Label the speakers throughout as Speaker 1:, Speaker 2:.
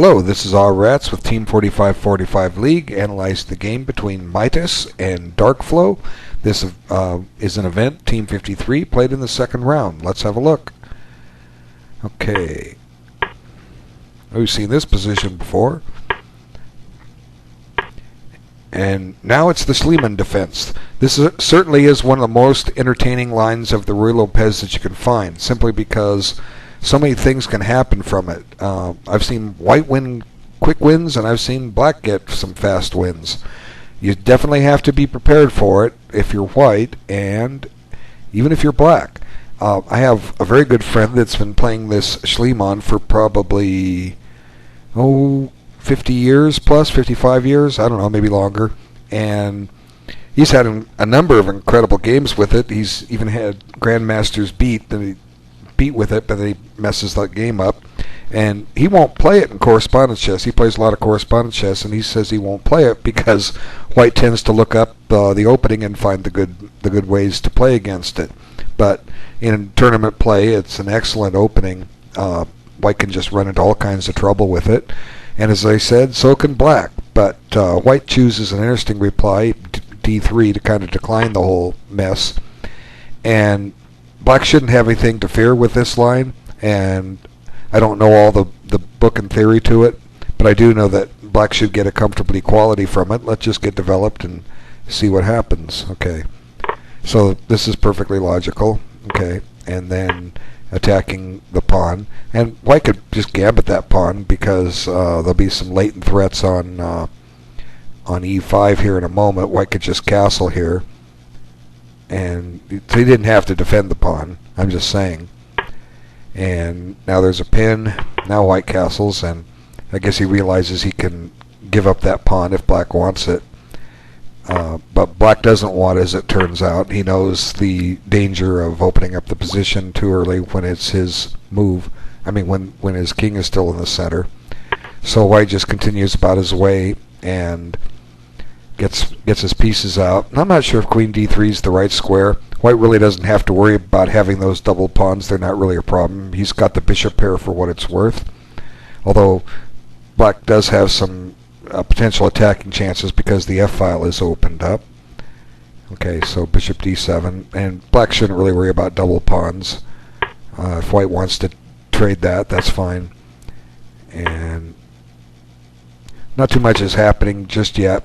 Speaker 1: Hello, this is All Rats with Team 4545 League, analyzing the game between Midas and Darkflow. This is an event, Team 53, played in the second round. Let's have a look. Okay. We've seen this position before. And now it's the Schliemann defense. This certainly is one of the most entertaining lines of the Ruy Lopez that you can find, simply because so many things can happen from it. I've seen white win quick wins, and I've seen black get some fast wins. You definitely have to be prepared for it if you're white, and even if you're black. I have a very good friend that's been playing this Schliemann for probably 50 years plus, 55 years, I don't know, maybe longer. And he's had a number of incredible games with it. He's even had Grandmasters beat with it, but then he messes that game up. And he won't play it in correspondence chess. He plays a lot of correspondence chess, and he says he won't play it because white tends to look up the opening and find the good ways to play against it. But in tournament play, it's an excellent opening. White can just run into all kinds of trouble with it. And as I said, so can black. But white chooses an interesting reply, d3, to kind of decline the whole mess. And black shouldn't have anything to fear with this line. And I don't know all the book and theory to it, but I do know that black should get a comfortable equality from it. Let's just get developed and see what happens. Okay. So this is perfectly logical. Okay. And then attacking the pawn, and white could just gambit that pawn because there'll be some latent threats on e5 here in a moment. White could just castle here, and so he didn't have to defend the pawn. I'm just saying. And now there's a pin. Now white castles, and I guess he realizes he can give up that pawn if black wants it. But black doesn't want it, as it turns out. He knows the danger of opening up the position too early when it's his move. I mean, when his king is still in the center. So white just continues about his way and gets his pieces out. And I'm not sure if queen d3 is the right square. White really doesn't have to worry about having those double pawns. They're not really a problem. He's got the bishop pair for what it's worth. Although black does have some potential attacking chances because the f-file is opened up. Okay, so bishop d7, and black shouldn't really worry about double pawns. If white wants to trade that, that's fine. And not too much is happening just yet.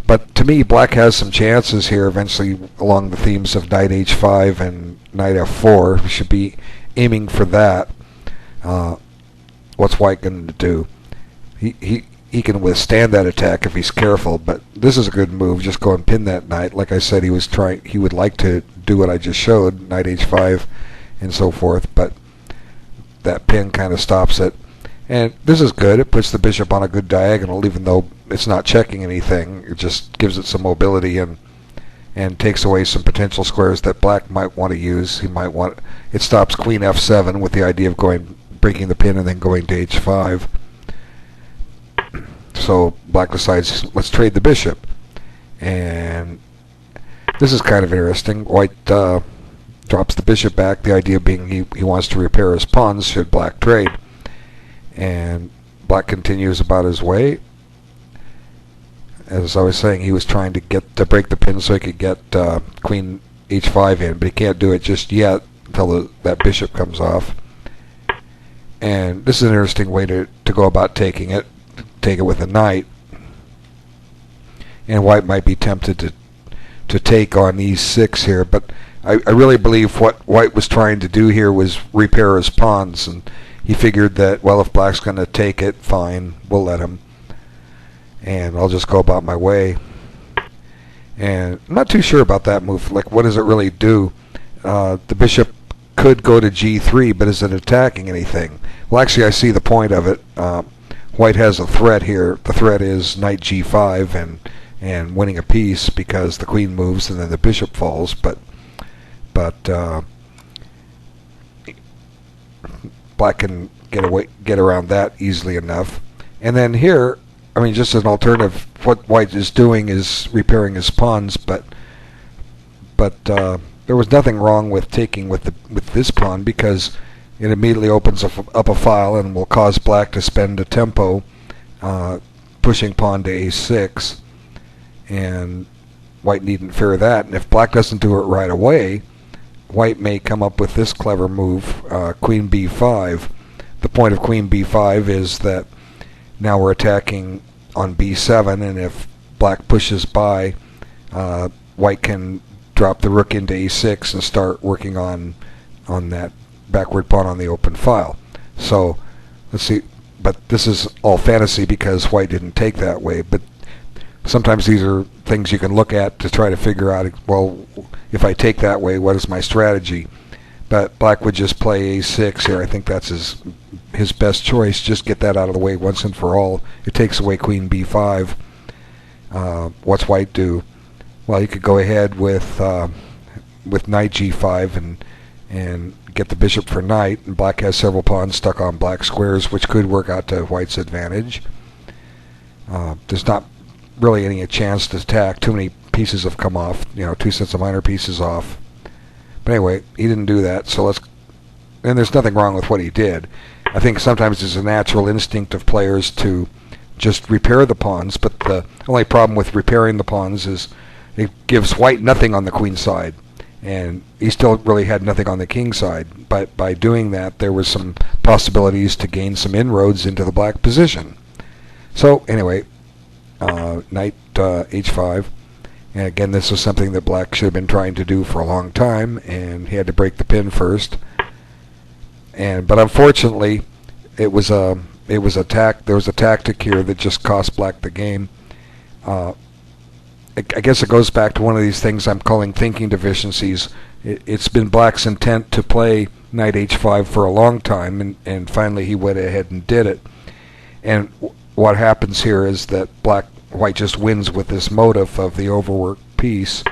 Speaker 1: But to me, black has some chances here eventually along the themes of knight h5 and knight f4. We should be aiming for that. What's white going to do? He can withstand that attack if he's careful, but this is a good move. Just go and pin that knight. Like I said, he would like to do what I just showed, knight h5 and so forth, but that pin kind of stops it. And this is good. It puts the bishop on a good diagonal, even though it's not checking anything. It just gives it some mobility and takes away some potential squares that black might want to use. It stops queen f7 with the idea of breaking the pin and then going to h5. So black decides, let's trade the bishop. And this is kind of interesting. White drops the bishop back, the idea being he wants to repair his pawns should black trade. And black continues about his way. As I was saying, he was trying to break the pin so he could get queen h5 in, but he can't do it just yet until that bishop comes off. And this is an interesting way to go about taking it. Take it with a knight, and white might be tempted to take on e6 here, but I really believe what white was trying to do here was repair his pawns, and he figured that, well, if black's going to take it, fine, we'll let him, and I'll just go about my way. And I'm not too sure about that move. Like, what does it really do? The bishop could go to g3, but is it attacking anything? Well, actually, I see the point of it. White has a threat here. The threat is knight g5 and winning a piece because the queen moves and then the bishop falls. But black can get around that easily enough. And then here, I mean, just as an alternative, what white is doing is repairing his pawns. But there was nothing wrong with taking with this pawn because it immediately opens up a file and will cause black to spend a tempo pushing pawn to a6, and white needn't fear that. And if black doesn't do it right away, white may come up with this clever move, queen b5. The point of queen b5 is that now we're attacking on b7, and if black pushes by, white can drop the rook into a6 and start working on that backward pawn on the open file. So let's see, but this is all fantasy because white didn't take that way. But sometimes these are things you can look at to try to figure out, well, if I take that way, what is my strategy? But black would just play a6 here. I think that's his best choice. Just get that out of the way once and for all. It takes away queen b5. What's white do? Well, you could go ahead with knight g5 and get the bishop for knight, and black has several pawns stuck on black squares, which could work out to white's advantage. There's not really any chance to attack. Too many pieces have come off, 2 sets of minor pieces off. But anyway, he didn't do that, so and there's nothing wrong with what he did. I think sometimes there's a natural instinct of players to just repair the pawns, but the only problem with repairing the pawns is it gives white nothing on the queen side, and he still really had nothing on the king side. But by doing that, there was some possibilities to gain some inroads into the black position. So anyway, knight h5. And again, this was something that black should have been trying to do for a long time, and he had to break the pin first. But unfortunately, there was a tactic here that just cost black the game. I guess it goes back to one of these things I'm calling thinking deficiencies. It's been black's intent to play knight h5 for a long time, and finally he went ahead and did it. And what happens here is that white just wins with this motive of the overworked piece.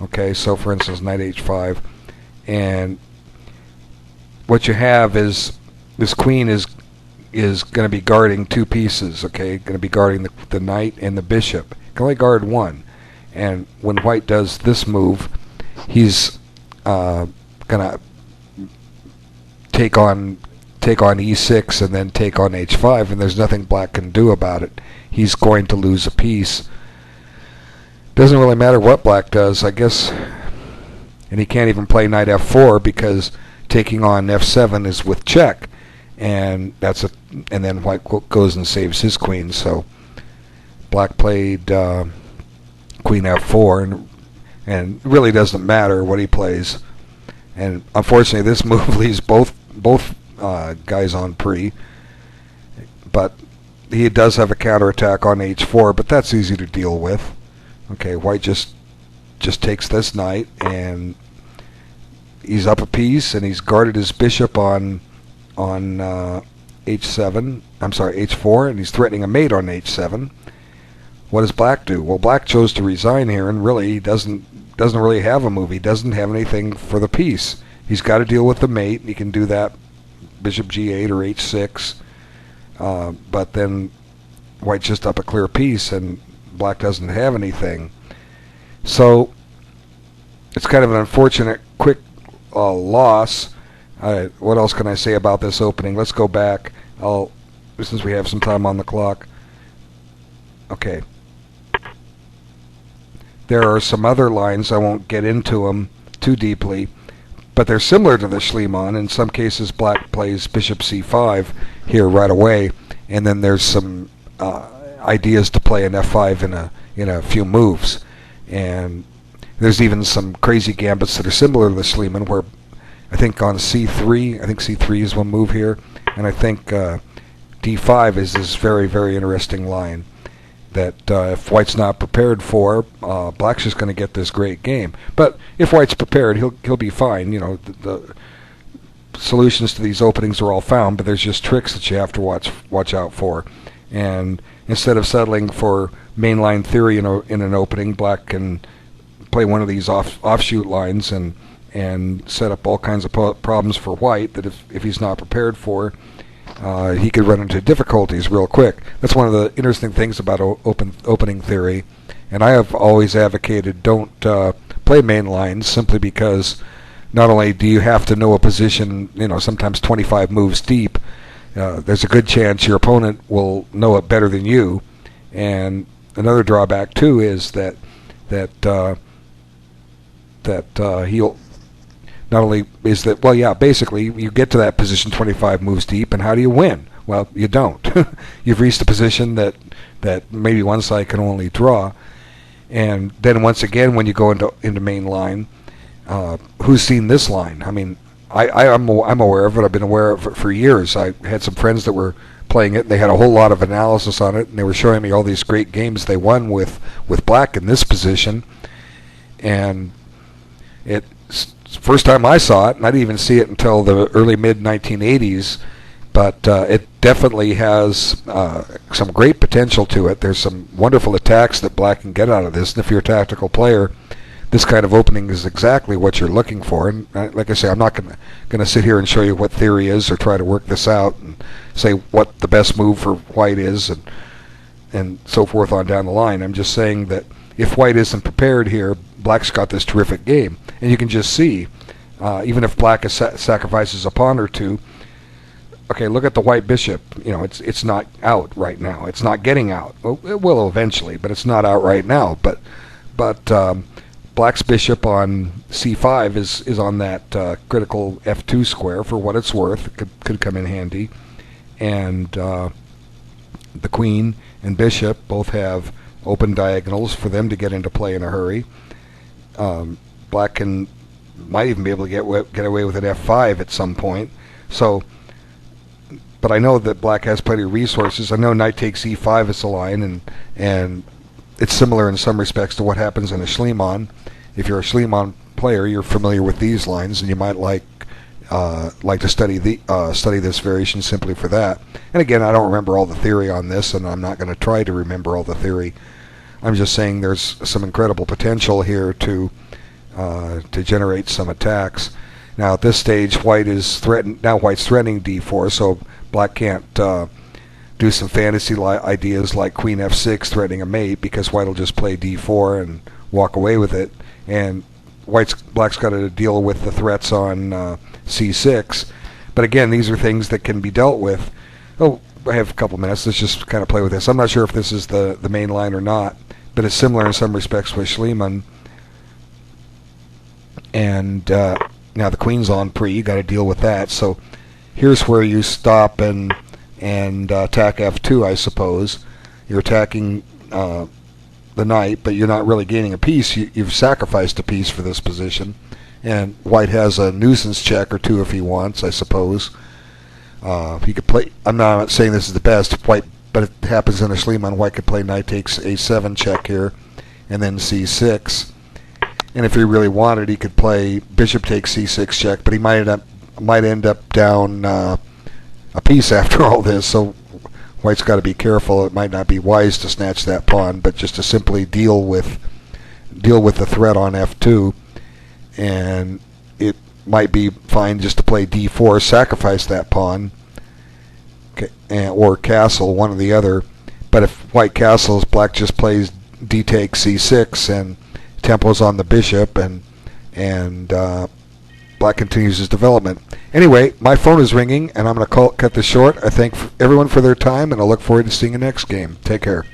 Speaker 1: Okay, so for instance, knight h5, and what you have is this queen is going to be guarding two pieces. Okay, going to be guarding the knight and the bishop. Can only guard one, and when white does this move, he's going to take on e6 and then take on h5, and there's nothing black can do about it. He's going to lose a piece. Doesn't really matter what black does, I guess. And he can't even play knight f4 because taking on f7 is with check, and then white goes and saves his queen. So black played queen f4, and it really doesn't matter what he plays. And unfortunately, this move leaves both guys on pre, but he does have a counterattack on h4, but that's easy to deal with. Okay, white just takes this knight, and he's up a piece, and he's guarded his bishop on h7. I'm sorry, h4, and he's threatening a mate on h7. What does black do? Well, black chose to resign here, and really he doesn't really have a move. He doesn't have anything for the piece. He's got to deal with the mate. He can do that, bishop g8 or h6. But then white's just up a clear piece, and black doesn't have anything. So it's kind of an unfortunate quick loss. What else can I say about this opening? Let's go back. Since we have some time on the clock. Okay. There are some other lines. I won't get into them too deeply, but they're similar to the Schliemann. In some cases, black plays bishop c5 here right away, and then there's some ideas to play an f5 in a few moves. And there's even some crazy gambits that are similar to the Schliemann, where I think on c3, I think c3 is one move here, and I think d5 is this very, very interesting line that if white's not prepared for, black's just going to get this great game. But if white's prepared, he'll be fine. The solutions to these openings are all found, but there's just tricks that you have to watch out for. And instead of settling for mainline theory in an opening, black can play one of these offshoot lines and set up all kinds of problems for white that if he's not prepared for, he could run into difficulties real quick. That's one of the interesting things about opening theory, and I have always advocated don't play main lines simply because not only do you have to know a position, sometimes 25 moves deep, there's a good chance your opponent will know it better than you. And another drawback too is that he'll not only is that, well, yeah, basically you get to that position 25 moves deep, and how do you win? Well, you don't. You've reached a position that maybe one side can only draw. And then once again, when you go into main line, who's seen this line? I mean, I'm aware of it. I've been aware of it for years. I had some friends that were playing it, and they had a whole lot of analysis on it, and they were showing me all these great games they won with black in this position. And it's first time I saw it, and I didn't even see it until the early mid-1980s, but it definitely has some great potential to it. There's some wonderful attacks that black can get out of this, and if you're a tactical player, this kind of opening is exactly what you're looking for. And like I say, I'm not going to sit here and show you what theory is or try to work this out and say what the best move for white is and so forth on down the line. I'm just saying that if white isn't prepared here, black's got this terrific game. And you can just see, even if black sacrifices a pawn or two, okay, look at the white bishop. It's not out right now. It's not getting out. Well, it will eventually, but it's not out right now. But black's bishop on c5 is on that critical f2 square for what it's worth. It could come in handy. And the queen and bishop both have open diagonals for them to get into play in a hurry. Black might even be able to get away with an f5 at some point. So, but I know that black has plenty of resources. I know knight takes e5 is a line, and it's similar in some respects to what happens in a Schliemann. If you're a Schliemann player, you're familiar with these lines, and you might like to study this variation simply for that. And again, I don't remember all the theory on this, and I'm not going to try to remember all the theory. I'm just saying there's some incredible potential here to generate some attacks. Now at this stage, white's threatening d4, so black can't do some fantasy ideas like queen f6 threatening a mate, because white will just play d4 and walk away with it, and black's got to deal with the threats on c6. But again, these are things that can be dealt with. Oh, I have a couple minutes. Let's just kind of play with this. I'm not sure if this is the main line or not, but it's similar in some respects with Schliemann. And now the queen's on pre. You got to deal with that. So here's where you stop and attack f2, I suppose. You're attacking the knight, but you're not really gaining a piece. You've sacrificed a piece for this position, and white has a nuisance check or two if he wants, I suppose. He could play. I'm not saying this is the best white, but it happens in a Schliemann. White could play knight takes a7 check here, and then c6. And if he really wanted, he could play bishop takes c6 check, but he might end up down a piece after all this. So white's got to be careful. It might not be wise to snatch that pawn, but just to simply deal with the threat on f2, and it might be fine just to play d4, sacrifice that pawn, or castle, one or the other. But if white castles, black just plays d takes c6 and tempos on the bishop, and black continues his development. Anyway, my phone is ringing, and I'm going to cut this short. I thank everyone for their time, and I look forward to seeing you next game. Take care.